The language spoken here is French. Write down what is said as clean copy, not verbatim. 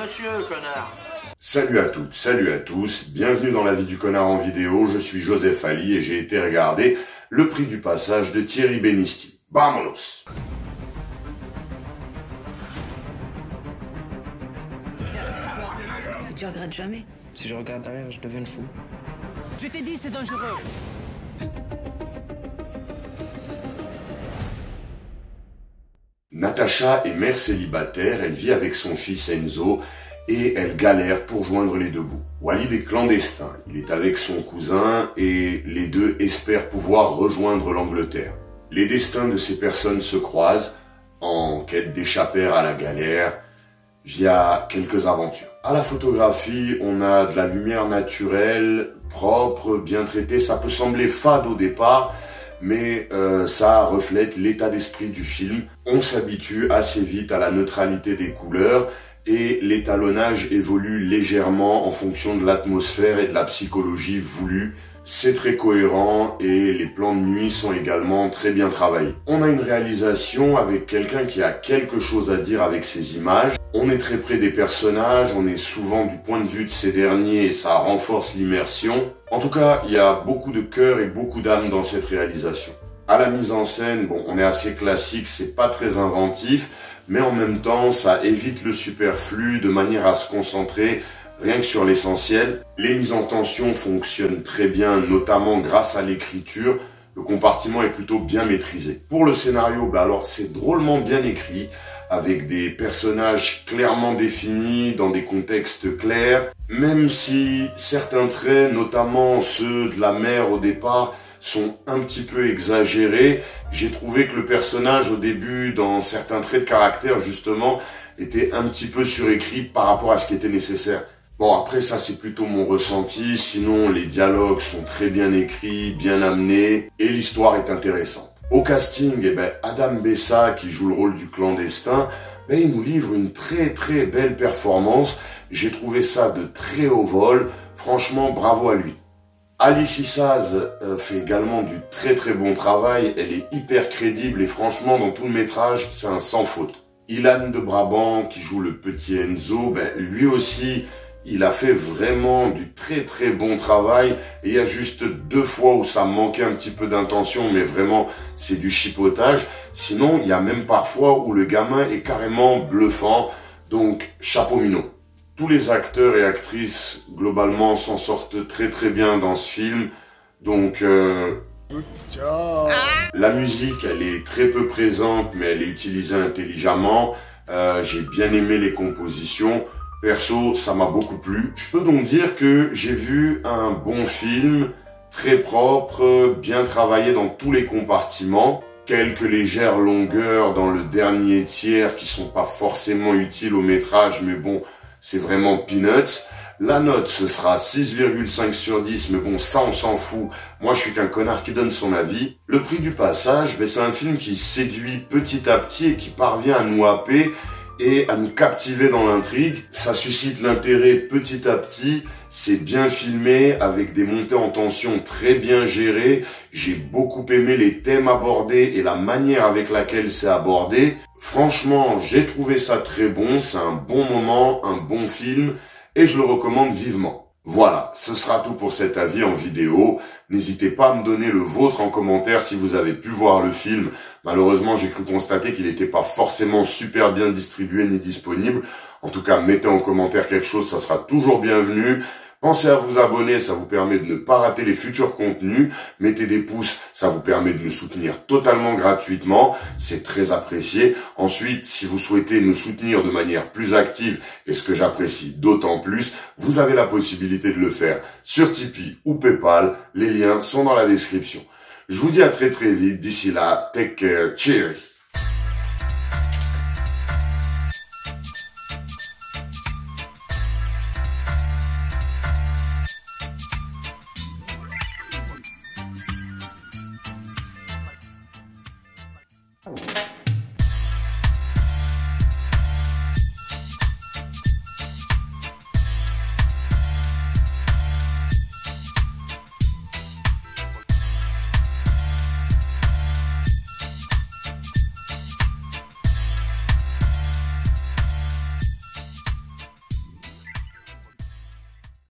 monsieur, connard. Salut à toutes, salut à tous, bienvenue dans la vie du connard en vidéo, je suis Joseph Ali et j'ai été regarder Le Prix du Passage de Thierry Benisti. Vamonos! Et tu regrettes jamais? Si je regarde derrière, je deviens fou. Je t'ai dit, c'est dangereux. Natacha est mère célibataire, elle vit avec son fils Enzo et elle galère pour joindre les deux bouts. Walid est clandestin, il est avec son cousin et les deux espèrent pouvoir rejoindre l'Angleterre. Les destins de ces personnes se croisent en quête d'échapper à la galère via quelques aventures. À la photographie, on a de la lumière naturelle, propre, bien traitée. Ça peut sembler fade au départ, mais ça reflète l'état d'esprit du film. On s'habitue assez vite à la neutralité des couleurs et l'étalonnage évolue légèrement en fonction de l'atmosphère et de la psychologie voulue. C'est très cohérent et les plans de nuit sont également très bien travaillés. On a une réalisation avec quelqu'un qui a quelque chose à dire avec ses images. On est très près des personnages, on est souvent du point de vue de ces derniers et ça renforce l'immersion. En tout cas, il y a beaucoup de cœur et beaucoup d'âme dans cette réalisation. À la mise en scène, bon, on est assez classique, c'est pas très inventif, mais en même temps, ça évite le superflu de manière à se concentrer rien que sur l'essentiel. Les mises en tension fonctionnent très bien, notamment grâce à l'écriture. Le compartiment est plutôt bien maîtrisé. Pour le scénario, alors c'est drôlement bien écrit, avec des personnages clairement définis, dans des contextes clairs, même si certains traits, notamment ceux de la mère au départ, sont un petit peu exagérés. J'ai trouvé que le personnage au début, dans certains traits de caractère justement, était un petit peu surécrit par rapport à ce qui était nécessaire. Bon, après ça c'est plutôt mon ressenti, sinon les dialogues sont très bien écrits, bien amenés, et l'histoire est intéressante. Au casting, Adam Bessa, qui joue le rôle du clandestin, il nous livre une très belle performance. J'ai trouvé ça de très haut vol, franchement bravo à lui. Alice Issaz fait également du très bon travail, elle est hyper crédible et franchement dans tout le métrage c'est un sans faute. Ilan de Brabant qui joue le petit Enzo, lui aussi il a fait vraiment du très bon travail et il y a juste 2 fois où ça manquait un petit peu d'intention, mais vraiment c'est du chipotage. Sinon il y a même parfois où le gamin est carrément bluffant, donc chapeau minot. Tous les acteurs et actrices globalement s'en sortent très bien dans ce film, donc la musique elle est très peu présente mais elle est utilisée intelligemment. J'ai bien aimé les compositions. Perso, ça m'a beaucoup plu. Je peux donc dire que j'ai vu un bon film, très propre, bien travaillé dans tous les compartiments. Quelques légères longueurs dans le dernier tiers qui sont pas forcément utiles au métrage, mais bon, c'est vraiment peanuts. La note, ce sera 6,5 sur 10, mais bon, ça on s'en fout. Moi, je suis qu'un connard qui donne son avis. Le Prix du Passage, c'est un film qui séduit petit à petit et qui parvient à nous happer et à nous captiver dans l'intrigue. Ça suscite l'intérêt petit à petit, c'est bien filmé, avec des montées en tension très bien gérées. J'ai beaucoup aimé les thèmes abordés et la manière avec laquelle c'est abordé. Franchement, j'ai trouvé ça très bon, c'est un bon moment, un bon film, et je le recommande vivement. Voilà, ce sera tout pour cet avis en vidéo. N'hésitez pas à me donner le vôtre en commentaire si vous avez pu voir le film. Malheureusement, j'ai cru constater qu'il n'était pas forcément super bien distribué ni disponible. En tout cas, mettez en commentaire quelque chose, ça sera toujours bienvenu. Pensez à vous abonner, ça vous permet de ne pas rater les futurs contenus. Mettez des pouces, ça vous permet de me soutenir totalement gratuitement. C'est très apprécié. Ensuite, si vous souhaitez me soutenir de manière plus active, et ce que j'apprécie d'autant plus, vous avez la possibilité de le faire sur Tipeee ou Paypal. Les liens sont dans la description. Je vous dis à très vite. D'ici là, take care. Cheers!